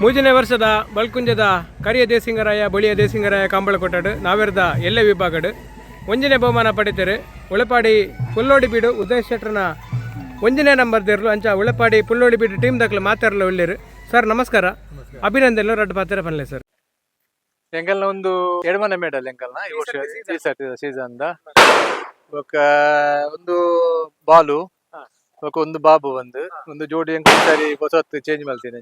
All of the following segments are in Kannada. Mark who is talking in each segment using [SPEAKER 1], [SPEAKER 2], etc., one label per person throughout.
[SPEAKER 1] ಮೂಜನೇ ವರ್ಷದ ಬಲ್ಕುಂಜದ ಕರಿಯ ದೇಸಿಂಗರಾಯ ಬಳಿಯ ದೇಸಿಂಗರಾಯ ಕಂಬಳ ಕೊಟ್ಟಾಡು ನಾವೆರ್ದ ಎಲ್ಲ ವಿಭಾಗಡು ಒಂಜನೇ ಬಹುಮಾನ ಪಡಿತಾರೆ ಉಳೆಪಾಡಿ ಪುಲ್ಲೋಡಿಬೀಡು ಉದಯ್ ಶೆಟ್ರನ ಒಂಜನೇ ನಂಬರ್ ದೇರ್ಲು ಅಂಚ ಉಳೆಪಾಡಿ ಪುಲ್ಲೋಡಿಬೀಡು ಟೀಮ್ ದಾಖಲೆ ಮಾತಾಡಲು ಒಳ್ಳೆರು ಸರ್ ನಮಸ್ಕಾರ ಅಭಿನಂದನೆ ರಡ್ಡು ಪಾತ್ರ ಪನ್ಲೆ ಸರ್
[SPEAKER 2] ಎಂಕಲ್ನ ಒಂದು ಎಡಮನೆ ಮೆಡಲ್ ಎಂಕಲ್ನ ಈ ವರ್ಷ ಸೀಸನ್ ಒಂದು ಬಾಲು ಒಂದು ಬಾಬು ಒಂದು ಜೋಡಿ ಎಂಕಲ್ ಸರಿ ಹೊಸತ್ತು ಚೇಂಜ್ ಮಾಡ್ತೀನಿ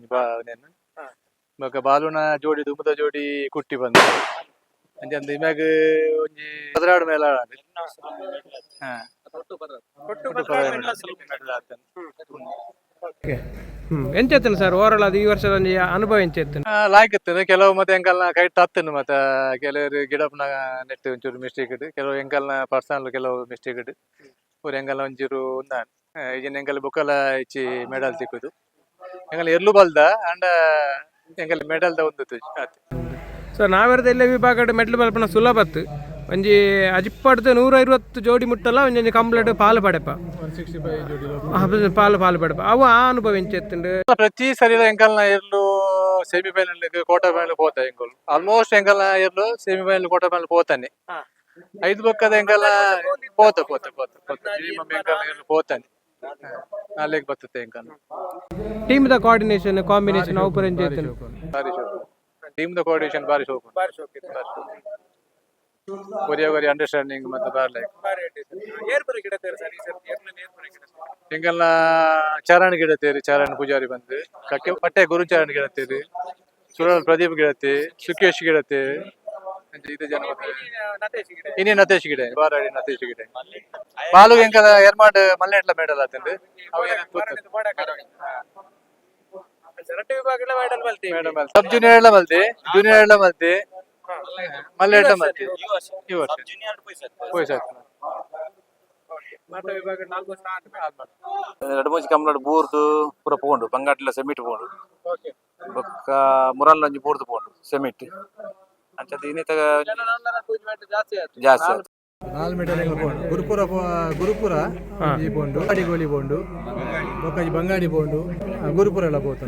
[SPEAKER 2] ನಾನು ಬಾಲುನ ಜೋಡಿ ದುಮ್ಮದ ಜೋಡಿ ಕುಟ್ಟಿ ಬಂದು ಅಂಚ ಇಮ್ಯಾಗ ಒಂಜಿ 16 ಮೇಲ
[SPEAKER 1] ಎಂಚೆತ್ತನು ಸರ್ ಓವರಾಲ್ ಅದು ಈ ವರ್ಷದ ಅನುಭವ ಎಂಚೆತ್ತನು
[SPEAKER 2] ಲಾಯ್ಕತ್ತನು ಕೆಲವು ಮತ್ತೆ ಎಂಕಲ್ನ ಕೈಟ್ ಹತ್ತನು ಮತ್ತೆ ಕೆಲವರು ಗಿಡಪ್ನ ನೆಟ್ಟು ಒಂಚೂರು ಮಿಸ್ಟೇಕ್ ಇಡು ಕೆಲವು ಎಂಕಲ್ನ ಪರ್ಸನಲ್ ಕೆಲವು ಮಿಸ್ಟೇಕ್ ಇಡು ಅವ್ರು ಎಂಕಲ್ನ ಒಂಚೂರು ನಾನು ಈಗಿನ ಎಂಕಲ್ ಬುಕ್ಕಲ ಇಚ್ಚಿ ಮೆಡಲ್ ಸಿಕ್ಕುದು ಎಂಕಲ್ ಎರ್ಲು ಬಲ್ದ ಅಂಡ ಎಂಕಲ್ ಮೆಡಲ್ದ ಒಂದು
[SPEAKER 1] ಸರ್ ನಾವೆರ್ದ ಎಲ್ಲ ವಿಭಾಗ ಮೆಡ್ಲ್ ಬಲ್ಪನ ಸುಲಭತ್ತು ಒಂಜಿ ಅಜಿಪ್ಪಡ್ದು 150 ಜೋಡಿ ಮುಟ್ಟಲ್ಲ ಒಂಜಿ ಕಂಪ್ಲೇಟ್ ಪಾಲು ಪಡೆಪ ಪಾಲು ಪಡೆಪ ಅವು ಆ ಅನುಭವ ಎಂಚೆತ್ತುಂಡು
[SPEAKER 2] ಪ್ರತಿ ಸರಿ ಎಂಕಲ್ನ ಎರ್ಲು ಸೆಮಿಫೈನಲ್ ಕ್ವಾರ್ಟರ್ ಫೈನಲ್ ಹೋತ ಎಂಕಲ್ ಆಲ್ಮೋಸ್ಟ್ ಎಂಕಲ್ನ ಎರ್ಲು ಸೆಮಿಫೈನಲ್ ಕ್ವಾರ್ಟರ್ ಫೈನಲ್ ಹೋತಾನೆ 5 ಬಕ್ಕದ ಎಂಕಲ್ನ ಹೋತ ಮಿನಿಮಮ್ ಎಂಕಲ್ನ ಎರ್ಲು ಹೋತಾನೆ ಅಲ್ಲಿಗೆ ಬರ್ತದೆ ಎಂಕಲ್ನ
[SPEAKER 1] ಟೀಮ್ ದ ಕೋಆರ್ಡಿನೇಷನ್ ಕಾಂಬಿನೇಷನ್ ಅವು ಪೂರ ಎಂಚೆತ್ತುಂಡು
[SPEAKER 2] ಟೀಮ್ ದ ಕೋಆರ್ಡಿನೇಷನ್ ಬಾರಿ ಒರಿ ಅಂಡರ್ಸ್ಟ್ಯಾಂಡಿಂಗ್ ಮತ್ತೆ ಎಂಕಲ್ನ ಚರಣ್ ಗಿಡತೇರಿ ಚರಣ್ ಪೂಜಾರಿ ಬಂದು ಕಕ್ಕೆ ಪಟ್ಟೆ ಗುರುಚರಣ್ ಗಿಡತೇರಿ ಸುರಲ್ ಪ್ರದೀಪ್ ಗಿಡತೆ ಸುಕೇಶ್ ಗಿಡತೆ ಇದು ಜನ ಇನ್ನೇ ನತೇಶ್ ಗಿಡ ಬಾರಾಡಿ ನತೇಶ್ ಗಿಡ ಬಾಲು ಎಂಕಲ ಎರ್ಮಾಡ್ ಮಲ್ಲೆಟ್ಲ ಮೇಡಲ್ ಆತಂದು ಸಬ್ ಜೂನಿಯರ್ ಎಲ್ಲ ಮಲ್ತಿ ಜೂನಿಯರ್ ಎಲ್ಲ ಮಲ್ತಿ ಮಲ್ಲೆಟ್ಲ ಮಲ್ತಿ ಈ ವರ್ಷ
[SPEAKER 3] ಎರಡು ಮೂಜಿ ಕಮ್ಲಾಡ್ ಬೂರ್ದು ಪೂರ ಪೋಂಡು ಬಂಗಾಟ್ಲ ಸೆಮಿಟ್ ಪೋಂಡು ಬೊಕ್ಕ ಮುರಲ್ ಒಂಜಿ ಬೂರ್ದು ಪೋಂಡು ಸೆಮಿಟ್ ಅಂಚದ ಇನ್ನಿತ ಜಾಸ್ತಿ
[SPEAKER 4] 4 ಮೆಡಲ್ ಗುರುಪುರ ಈ ಬೋಂಡು ಗೋಲಿ ಬೋಂಡು ಬೊಕ್ಕ ಬಂಗಾಡಿ ಬೋಂಡು ಗುರುಪುರ ಎಲ್ಲ ಬೋತ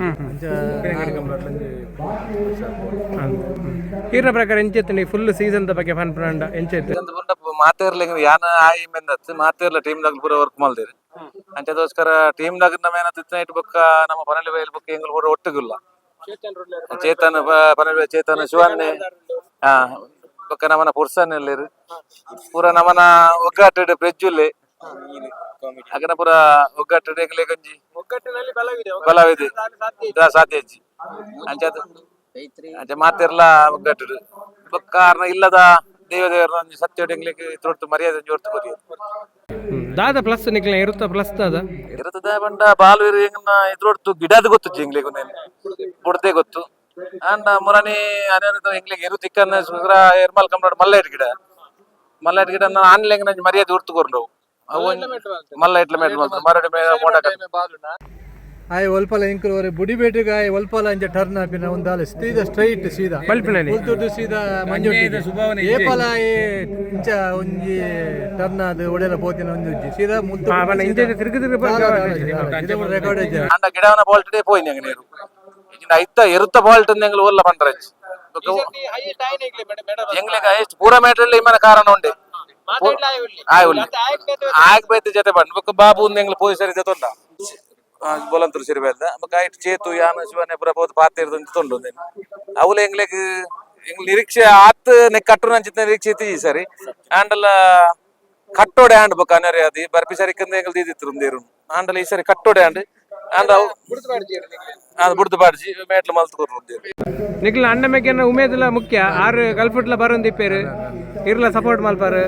[SPEAKER 1] ಈರ್ನ ಪ್ರಕಾರ ಎಂಚೆತ್ತು ಫುಲ್ ಸೀಸನ್ ಬಗ್ಗೆ ಫನ್ ಪ್ರಾಂಡ ಎಂಚೆತ್ತು
[SPEAKER 3] ಮಾತೇರ್ಲಿ ಯಾನ ಆಯಿ ಮೆಂದತ್ ಮಾತೇರ್ಲ ಟೀಮ್ ದಾಗ ಪೂರ ವರ್ಕ್ ಮಲ್ದೇರಿ ಅಂಚದೋಸ್ಕರ ಟೀಮ್ ದಾಗ ನಮ್ಮ ಏನತ್ತಿನ ಇಟ್ ಬೊಕ್ಕ ನಮ್ಮ ಪನಲಿ ಬೈಲ್ ಬೊಕ್ಕ ಎಂಗ್ಲು ಪೂರ ಒಟ್ಟಿಗಿಲ್ಲ ಚೇತನ್ ಪನಲಿ ಚೇತನ್ ಶಿವನ್ನೆ ಬೊಕ್ಕ ನಮನ ಪುರ್ಸನ್ ಎಲ್ಲಿರು ಪೂರ ನಮನ ಒಗ್ಗಟ್ಟು ಪ್ರೆಜ್ಜುಲ್ಲೆ ಅಗನ ಪೂರ ಒಗ್ಗಟ್ಟು ಎಂಗ್ಲೆ ಗಂಜಿ ಬಲವಿದೆ ಸಾಧ್ಯ ಅಜ್ಜಿ ಅಂಚ ಮಾತಿರ್ಲ ಒಗ್ಗಟ್ಟು ಬೊಕ್ಕ ಇಲ್ಲದ ದೇವದೇವರ ಸತ್ಯ ಎಂಗ್ಲಿಗೆ ತೊಡ್ತು ಮರ್ಯಾದೆ ಜೋಡ್ತು ಕೊರಿಯೋದು
[SPEAKER 1] ದಾದ ಪ್ಲಸ್ ನಿಕ್ಲ ಇರುತ್ತಾ ಪ್ಲಸ್ ದಾದ
[SPEAKER 3] ಇರುತ್ತದೆ ಬಂಡ ಬಾಲು ಇದ್ರೊಡ್ತು ಗಿಡದ ಗೊತ್ತು ಎಂಗ್ಲಿಗೆ ಬುಡದೆ ಗೊತ್ತು ಅಂಡ ಮುರನಿ ಅನೇಕ ಎಂಗ್ಲಿಗೆ ಇರು ತಿಕ್ಕನ್ನ ಎರ್ಮಲ್ ಕಂಪ್ಲೀಟ್ ಮಲ್ಲೈಟ್ ಗಿಡ ಆನ್ಲೈನ್ ಮರ್ಯಾದೆ ಉರ್ತು ಅವು ಮಲ್ಲ ಇಟ್ಲ ಮೇಟ್ ಮರಡಿ ಮೋಡ
[SPEAKER 4] ಆಯ್ ಒಲ್ಪಲ ಎಂಕುಲು ಬುಡಿಬೇಟಿಗೆ ಆಯ್ ಒಲ್ಪಲ ಅಂಚ ಟರ್ನ್ ಆಪಿನ ಒಂದಾಲ ಸೀದಾ ಸ್ಟ್ರೈಟ್ ಸೀದಾ ಉಲ್ದುಡ್ಡು ಸೀದಾ ಮಂಜೊಟ್ಟಿಗೆ ಏಪಲ ಇಂಚ ಒಂಜಿ ಟರ್ನ್ ಅದು ಒಡೆಲ ಪೋತಿನ ಒಂಜಿ ಸೀದಾ ಮುಲ್ತು ರೆಕಾರ್ಡ್
[SPEAKER 3] ಅಂಡ ಗಿಡವನ ಬಾಲ್ಟೇ ಪೋಯಿನಿ ಅಂಗ ನೀರು ಐತ ಎರುತ್ತ ಬಾಲ್ಟ್ ಎಂಗ್ಲು ಓಲ್ಲ ಪಂಡ್ರಜ್ ಎಂಗ್ಲಿಗೆ ಎಷ್ಟು ಪೂರ ಮೇಟ್ರಲ್ಲಿ ಇಮ್ಮನ ಕಾರಣ ಉಂಡೆ ಆಗ್ಬೇಕು ಜೊತೆ ಬಂದ್ ಬಾಬು ಎಂಗ್ಲು ಪೋಯಿ ಸರಿ ತೊಂದ ಬೊಲಂತರು ಸಿರಿ ಬೇದ ಐಟ್ ಚೇತು ಯಾನ ಶಿವನೆ ಪ್ರಬೋದ್ ಪಾತ್ರ ತೊಂಡು ಅವಳು ಎಂಗ್ಲಿಗೆ ನಿರೀಕ್ಷೆ ಆತ್ ನೆಕ್ ಕಟ್ಟು ನಂಚಿತ ನಿರೀಕ್ಷೆ ಇತ್ತಿ ಸರಿ ಆಂಡಲ ಕಟ್ಟೋಡೆ ಆಂಡ್ ಬೊಕ್ಕ ಅನರಿ ಅದು ಬರ್ಪಿ ಸರಿ ಕಂದ ಎಂಗ್ಲು ದೀದಿತ್ರು ನೀರು ಆಂಡಲ ಈ ಸರಿ ಕಟ್ಟೋಡೆ ಆಂಡ್ ಆಂಡ ಬುಡ್ದು ಬಾಡ್ಜಿ ಮೇಟ್ಲು ಮಲ್ತು ಕೊರ್ರು
[SPEAKER 1] ನಿಕ್ಲ ಅಣ್ಣ ಮೇಕೆನ ಉಮೇದಲ ಮುಖ್ಯ ಆರು ಗಲ್ಫುಟ್ಲ ಬರೋಂದು ಇಪ್ಪೇರು ಇರ್ಲ ಸಪೋರ್ಟ್ ಮಲ್ಪಾರು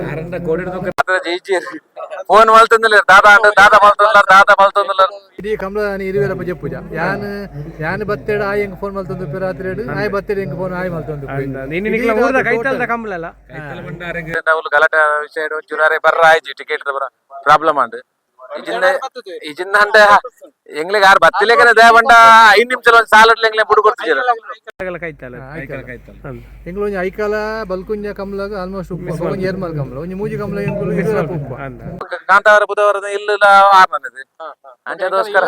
[SPEAKER 3] ಫೋನ್ ಮಲ್ತಂದಿಲ್ಲ ದಾದ ಮಲ್ತಂದಿಲ್ಲ
[SPEAKER 4] ಇಡೀ ಕಂಬಳ ಇರುವೆಲ್ಲ ಪೂಜೆ ಪೂಜಾ ಯಾನ್ ಬತ್ತೇಡ ಆಯ್ ಹೆಂಗ್ ಫೋನ್ ಮಲ್ತಂದು ರಾತ್ರಿ ಆಯ್ ಬತ್ತೇಡ ಹೆಂಗ್ ಫೋನ್ ಆಯ್ ಮಲ್ತಂದು
[SPEAKER 1] ಕೈತಲ್ದ ಕಂಬಳಲ್ಲ
[SPEAKER 3] ಗಲಾಟೆ ವಿಷಯ ಒಂಚೂರು ಬರ್ರ ಆಯ್ಜಿ ಟಿಕೆಟ್ ಪ್ರಾಬ್ಲಮ್ ಅಂಡ್ ಇಜಿಂದ ಅಂದ್ರೆ ಎಂಗ್ಲಿಗೆ ಯಾರು ಬತ್ತಿಲೇಕನ ದೇವಂಡ 5 ನಿಮಿಷ ಒಂದು ಸಾಲಡ್ಲ ಎಂಗ್ಲೆ ಬುಡು ಕೊಡ್ತಿದ್ರು
[SPEAKER 4] ಎಂಗ್ಲು ಒಂಜಿ ಐಕಾಲ ಬಲ್ಕುಂಜ ಕಮಲಾಗ ಆಲ್ಮೋಸ್ಟ್ ಉಪ್ಪು ಒಂಜಿ ಏರ್ಮಲ್ ಕಮಲ ಒಂಜಿ ಮೂಜಿ ಕಮಲ ಎಂಗ್ಲು
[SPEAKER 3] ಕಾಂತಾವರ ಬುಧವಾರದ ಇಲ್ಲ ಆರ್ನದು ಅಂಚದೋಸ್ಕರ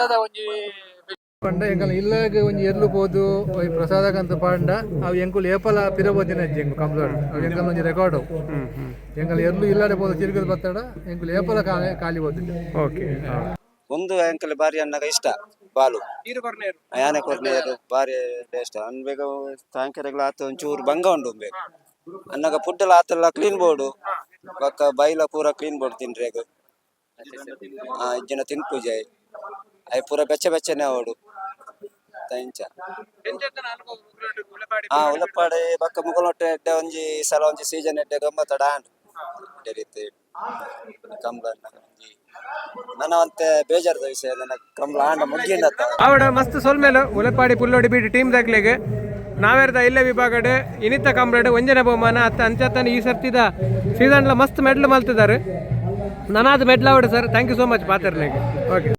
[SPEAKER 4] ಪಂಡ ಎಂಕಲ್ ಇಲ್ಲಾಗ ಒಂಜಿ ಎರ್ಲು ಪೋದು ಪ್ರಸಾದಕ್ಕಂತ ಪಾಂಡ ಅವು ಎಂಕುಲು ಏಪಲ ಪಿರಬೋದಿನ ಎಂಕು ಕಂಪ್ಲೋಡ್ ಅವು ಎಂಕಲ್ ಒಂಜಿ ರೆಕಾರ್ಡ್ ಎಂಕಲ್ ಎರ್ಲು ಇಲ್ಲಾಡೆ ಪೋದು ತಿರುಗದು ಬತ್ತಾಡ ಎಂಕುಲು ಏಪಲ ಖಾಲಿ ಹೋದಿಲ್ಲ.
[SPEAKER 1] ಓಕೆ
[SPEAKER 5] ಒಂದು ಅಂಕಲ್ ಬಾರಿ ಅನ್ನಗ ಇಷ್ಟ ಬಾಲು ಯಾನೆ ಕೊರ್ನೇರು ಬಾರಿ ಟೇಸ್ಟ್ ಅನ್ಬೇಕು ಸಾಯಂಕಾಲ ಆತ ಒಂಚೂರು ಭಂಗ ಉಂಡು ಬೇಕು ಅನ್ನಗ ಫುಡ್ ಆತಲ್ಲ ಕ್ಲೀನ್ ಬೋರ್ಡು ಬಕ್ಕ ಬೈಲ ಪೂರ ಕ್ಲೀನ್ ಬೋರ್ಡ್ ತಿನ್ರಿ ಇಜ್ಜಿನ ತಿನ್ಪೂಜೆ ಅవి ಪೂರ ಬೆಚ್ಚ ಬೆಚ್ಚನೆ ಅವಡು ತಂಚ ಉಲಪಾಡಿ ಬಕ್ಕ ಮುಗಲೊಟ್ಟೆ ಎಡ್ಡೆ ಒಂಜಿ ಸಲ ಒಂಜಿ ಸೀಸನ್ ಎಡ್ಡೆ ಗಮ್ಮತ್ತಡ ಅದೇ ರೀತಿ ಕಂಬಳ ನನ್ನ ಅಂತೆ ಬೇಜಾರದ ವಿಷಯ ನನ್ನ ಕಂಬಳ ಆಂಡ ಮುಗಿಂಡ
[SPEAKER 1] ಆವಡ ಮಸ್ತ್ ಸೊಲ್ಮೇಲು ಉಲೆಪಾಡಿ ಪುಲ್ಲೋಡಿಬೀಡು ಟೀಮ್ ದಾಖಲೆಗೆ ನಾವೆರ್ದ ಇಲ್ಲೇ ವಿಭಾಗಡ್ ಇನಿತ ಕಂಬಳಡ್ ಒಂಜನೆ ಬಹುಮಾನ ಅತ್ತ ಅಂಚತ್ತನ ಈ ಸರ್ತಿದ ಸೀಸನ್ಲ ಮಸ್ತ್ ಮೆಡ್ಲ್ ಮಲ್ತಿದ್ದಾರೆ ನನಾದ ಮೆಡ್ಲ್ ಅವಡು sir. Thank you so much ಪಾತ್ರನಿಗೆ. ಓಕೆ.